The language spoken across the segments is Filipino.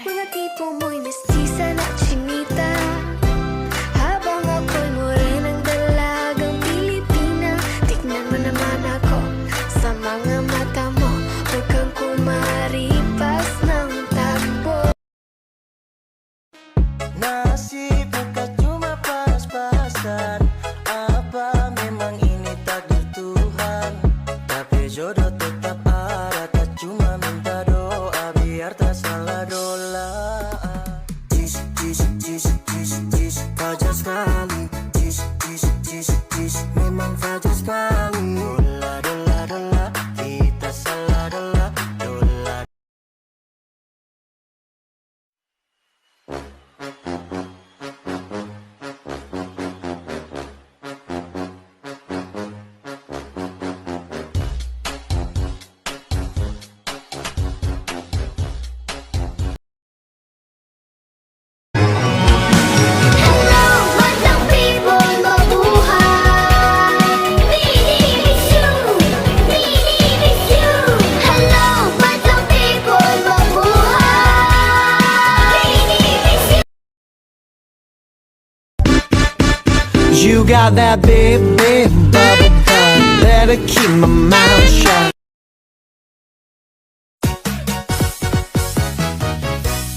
Mga tipo mo'y mestiza na chinita, habang ako'y morenang dalagang Pilipina. Tignan mo naman ako sa mga mata mo, huwag kang kumaripas ng takbo. Nasibuk ka cuma pas-pasan, apa memang ini takdir Tuhan? Tapi jodoh tetap ada, tak cuma minta doa biar tak salah dolaan. Jis, jis, jis, jis, jis, fajar sekali. Jis, jis, jis, jis, memang fajar sekali. Dola, dola, dola, kita salah dola, dola. Hello, madlang people, mabuhay. Minimiss you, minimiss you. Hello, madlang people, mabuhay. Minimiss you. You got that big, big bubble butt, better keep my mouth shut.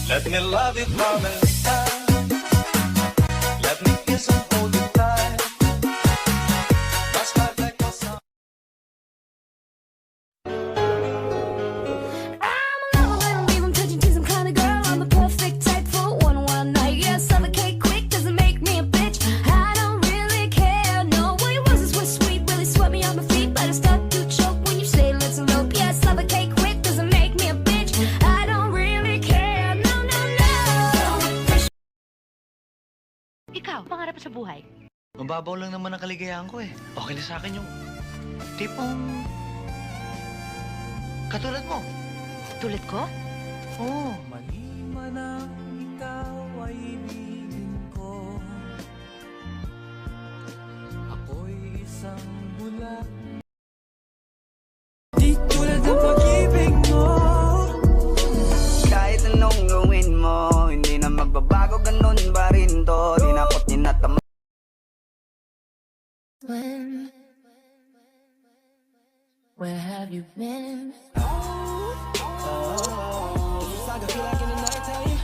Let me love it more than time. Let me kiss and hold you tight. That's my like a song. I'm a lover, I don't leave 'em touching, tease 'em kind of girl. I'm the perfect type for one night. Yeah, suffocate quick, doesn't make me a bitch. I don't really care, no. What your roses were sweet, really swept me on my feet, but I start to choke when you say let's elope. Yeah, suffocate quick, doesn't make me a bitch. I don't really care, no, no, no. Ikaw, pangarap mo sa buhay? Mababaw lang naman ang kaligayahan ko eh. Okay na sa akin yung tipong katulad mo. Tulad ko? Oo. Maliman ang ikaw ay ibigin ko. Ako'y isang bulag. Di tulad ng pag-ibig mo. Kahit anong gawin mo, hindi na magbabago, ganun pa rin to. Di na ako't ninatama. Where have you been? It's just like I feel like in the nighttime.